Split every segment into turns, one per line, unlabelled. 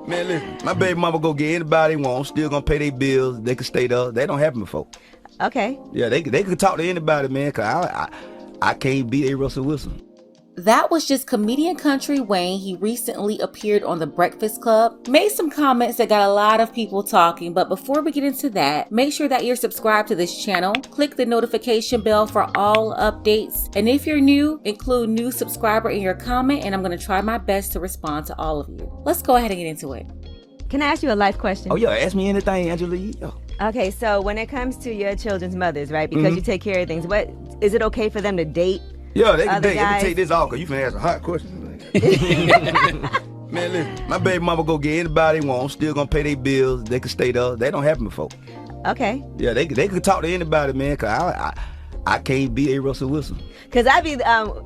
Man, listen, my baby mama go get anybody they want, still gonna pay their bills, they can stay there. That don't happen before.
Okay.
Yeah, they can talk to anybody, man, cause I can't beat A. Russell Wilson.
That was just comedian Kountry Wayne. He recently appeared on The Breakfast Club, made some comments that got a lot of people talking, but before we get into that, make sure that you're subscribed to this channel, click the notification bell for all updates, and if you're new, include new subscriber in your comment, and I'm going to try my best to respond to all of you. Let's go ahead and get into it.
Can I ask you a life question?
Oh yeah, ask me anything, Angela. Yeah.
Okay, so when it comes to your children's mothers, right, because you take care of things, what is it okay for them to date?
Yeah, they can
other
date. Let
guys?
me take this off, cause you finna ask a hot question. Man, listen, my baby mama go get anybody they want, still gonna pay their bills, they can stay there. That don't happen before.
Okay.
Yeah, they can talk to anybody, man, cause I can't beat A. Russell Wilson.
Because I be,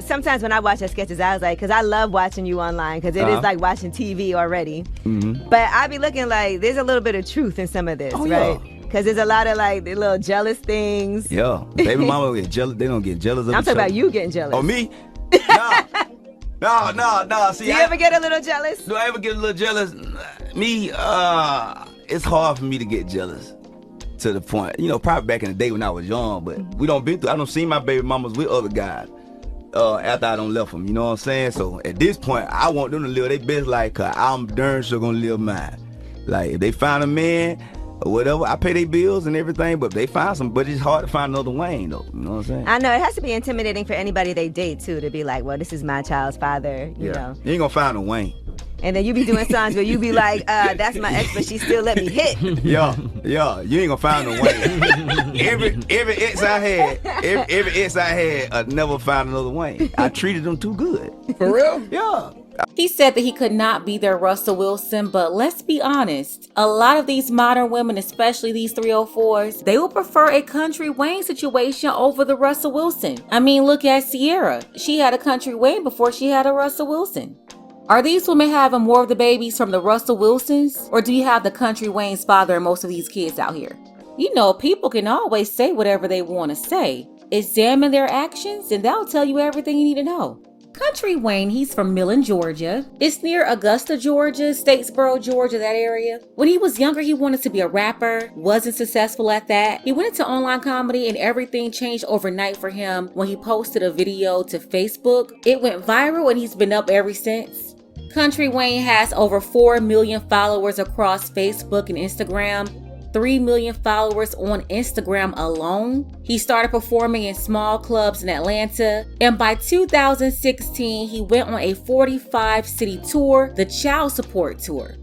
sometimes when I watch your sketches, I was like, because I love watching you online, because it is like watching TV already. But I be looking like there's a little bit of truth in some of this, right?
Yeah.
Because there's a lot of like the little jealous things.
Yeah, baby mama get jealous. They don't get jealous of
I'm
each
talking
other.
about you getting jealous.
Oh, me? No. See,
Do you ever get a little jealous?
Do I ever get a little jealous? Me, it's hard for me to get jealous to the point. You know, probably back in the day when I was young, but we don't been through. I don't see my baby mamas with other guys after I done left them. You know what I'm saying? So at this point, I want them to live their best life, cause I'm darn sure gonna live mine. Like if they find a man or whatever, I pay their bills and everything, but if they find some, but it's hard to find another Wayne though. You know what I'm saying?
I know, it has to be intimidating for anybody they date too, to be like, well, this is my child's father, you know.
You ain't gonna find a Wayne.
And then you be doing songs where you be like, that's my ex, but she still let me hit.
Yeah, you ain't gonna find no Wayne. every ex I had, I never found another Wayne. I treated them too good.
For real?
Yeah.
He said that he could not be their Russell Wilson, but let's be honest, a lot of these modern women, especially these 304s, they will prefer a Kountry Wayne situation over the Russell Wilson. I mean, look at Sierra. She had a Kountry Wayne before she had a Russell Wilson. Are these women having more of the babies from the Russell Wilsons, or do you have the Kountry Wayne's father and most of these kids out here? You know, people can always say whatever they want to say. Examine their actions and that'll tell you everything you need to know. Kountry Wayne, he's from Millen, Georgia. It's near Augusta, Georgia, Statesboro, Georgia, that area. When he was younger, he wanted to be a rapper, wasn't successful at that. He went into online comedy and everything changed overnight for him when he posted a video to Facebook. It went viral and he's been up ever since. Kountry Wayne has over 4 million followers across Facebook and Instagram. 3 million followers on Instagram alone. He started performing in small clubs in Atlanta, and by 2016, he went on a 45-city tour, the Child Support Tour.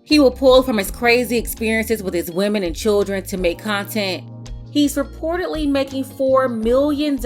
He will pull from his crazy experiences with his women and children to make content. He's reportedly making $4 million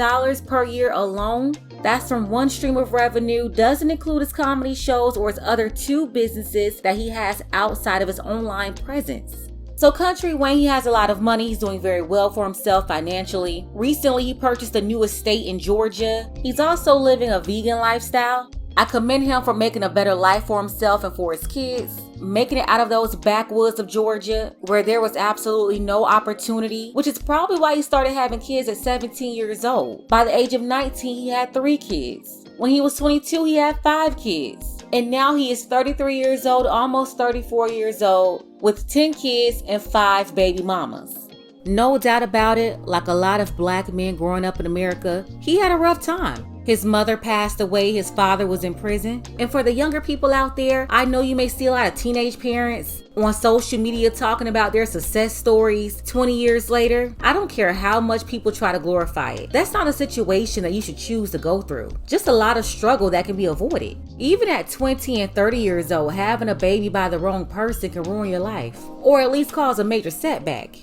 per year alone. That's from one stream of revenue, doesn't include his comedy shows or his other 2 businesses that he has outside of his online presence. So Kountry Wayne, he has a lot of money. He's doing very well for himself financially. Recently, he purchased a new estate in Georgia. He's also living a vegan lifestyle. I commend him for making a better life for himself and for his kids, making it out of those backwoods of Georgia where there was absolutely no opportunity, which is probably why he started having kids at 17 years old. By the age of 19, he had 3 kids. When he was 22, he had 5 kids. And now he is 33 years old, almost 34 years old, with 10 kids and 5 baby mamas. No doubt about it, like a lot of black men growing up in America, he had a rough time. His mother passed away, his father was in prison. And for the younger people out there, I know you may see a lot of teenage parents on social media talking about their success stories 20 years later. I don't care how much people try to glorify it. That's not a situation that you should choose to go through. Just a lot of struggle that can be avoided. Even at 20 and 30 years old, having a baby by the wrong person can ruin your life, or at least cause a major setback.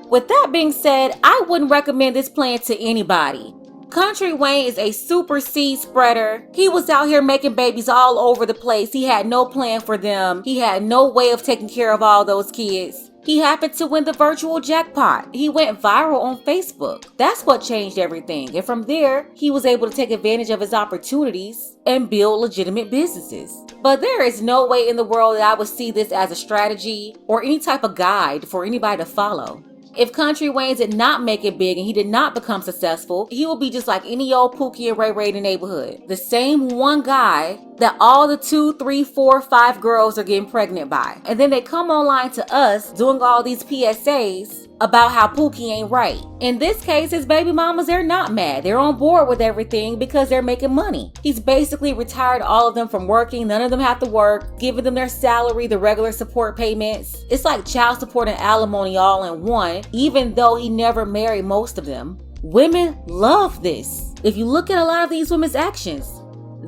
With that being said, I wouldn't recommend this plan to anybody. Kountry Wayne is a super seed spreader. He was out here making babies all over the place. He had no plan for them. He had no way of taking care of all those kids. He happened to win the virtual jackpot. He went viral on Facebook. That's what changed everything. And from there, he was able to take advantage of his opportunities and build legitimate businesses. But there is no way in the world that I would see this as a strategy or any type of guide for anybody to follow. If Kountry Wayne did not make it big and he did not become successful, he will be just like any old Pookie and Ray Ray in the neighborhood. The same one guy that all the 2, 3, 4, 5 girls are getting pregnant by. And then they come online to us doing all these PSAs about how Pookie ain't right. In this case, his baby mamas, they're not mad. They're on board with everything because they're making money. He's basically retired all of them from working. None of them have to work, giving them their salary, the regular support payments. It's like child support and alimony all in one, even though he never married most of them. Women love this. If you look at a lot of these women's actions,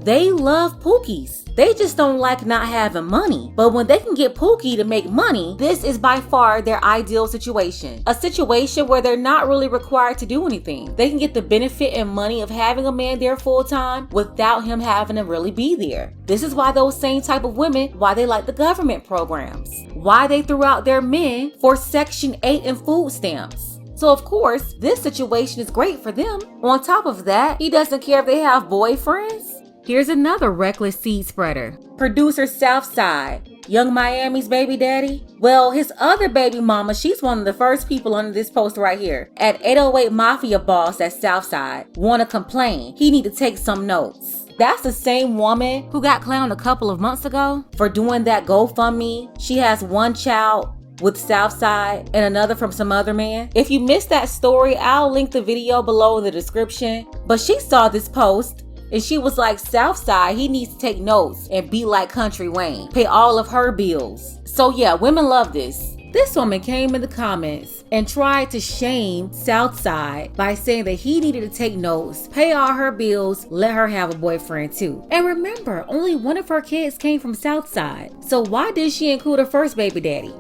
they love Pookies. They just don't like not having money. But when they can get Pookie to make money, this is by far their ideal situation. A situation where they're not really required to do anything. They can get the benefit and money of having a man there full time without him having to really be there. This is why those same type of women, why they like the government programs. Why they threw out their men for Section 8 and food stamps. So of course, this situation is great for them. On top of that, he doesn't care if they have boyfriends. Here's another reckless seed spreader. Producer Southside, Young Miami's baby daddy. Well, his other baby mama, she's one of the first people under this post right here. At 808 Mafia boss at Southside, wanna complain. He need to take some notes. That's the same woman who got clowned a couple of months ago for doing that GoFundMe. She has one child with Southside and another from some other man. If you missed that story, I'll link the video below in the description. But she saw this post and she was like, Southside, he needs to take notes and be like Kountry Wayne, pay all of her bills. So yeah, women love this. This woman came in the comments and tried to shame Southside by saying that he needed to take notes, pay all her bills, let her have a boyfriend too. And remember, only one of her kids came from Southside. So why did she include her first baby daddy?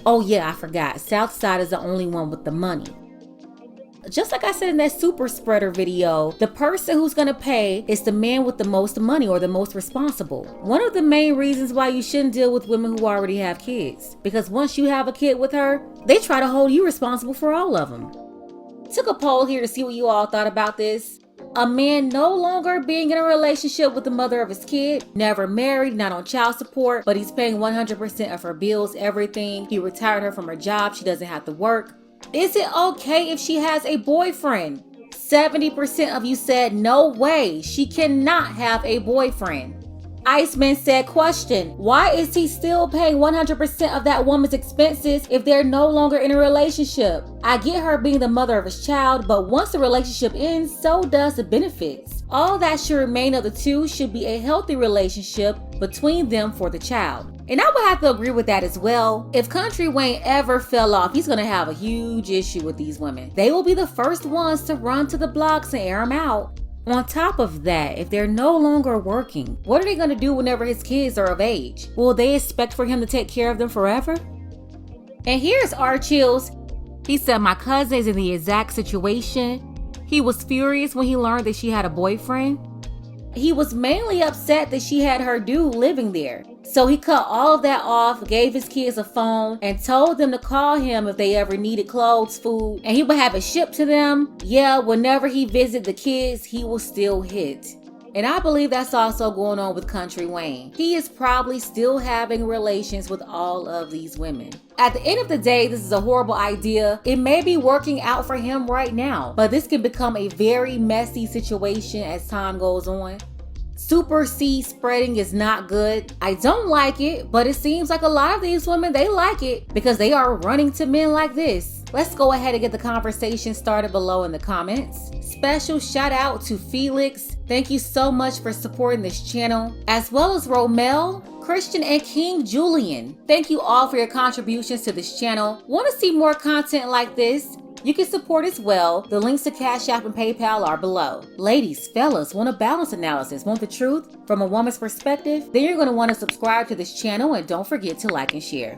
Oh yeah, I forgot. Southside is the only one with the money. Just like I said in that super spreader video, the person who's gonna pay is the man with the most money or the most responsible. One of the main reasons why you shouldn't deal with women who already have kids, because once you have a kid with her, they try to hold you responsible for all of them. Took a poll here to see what you all thought about this. A man no longer being in a relationship with the mother of his kid, never married, not on child support, but he's paying 100% of her bills, everything. He retired her from her job, she doesn't have to work. Is it okay if she has a boyfriend? 70% of you said no way, she cannot have a boyfriend. Iceman said, question, why is he still paying 100% of that woman's expenses if they're no longer in a relationship? I get her being the mother of his child, but once the relationship ends, so does the benefits. All that should remain of the two should be a healthy relationship between them for the child. And I would have to agree with that as well. If Kountry Wayne ever fell off, he's gonna have a huge issue with these women. They will be the first ones to run to the blocks and air him out. On top of that, if they're no longer working, what are they gonna do whenever his kids are of age? Will they expect for him to take care of them forever? And here's Archills. He said, my cousin is in the exact situation. He was furious when he learned that she had a boyfriend. He was mainly upset that she had her dude living there. So he cut all of that off, gave his kids a phone, and told them to call him if they ever needed clothes, food, and he would have it shipped to them. Yeah, whenever he visited the kids, he will still hit. And I believe that's also going on with Kountry Wayne. He is probably still having relations with all of these women. At the end of the day, this is a horrible idea. It may be working out for him right now, but this can become a very messy situation as time goes on. Super seed spreading is not good. I don't like it, but it seems like a lot of these women, they like it because they are running to men like this. Let's go ahead and get the conversation started below in the comments. Special shout out to Felix. Thank you so much for supporting this channel, as well as Romel, Christian, and King Julian. Thank you all for your contributions to this channel. Want to see more content like this? You can support as well. The links to Cash App and PayPal are below. Ladies, fellas, want a balance analysis? Want the truth from a woman's perspective? Then you're going to want to subscribe to this channel and don't forget to like and share.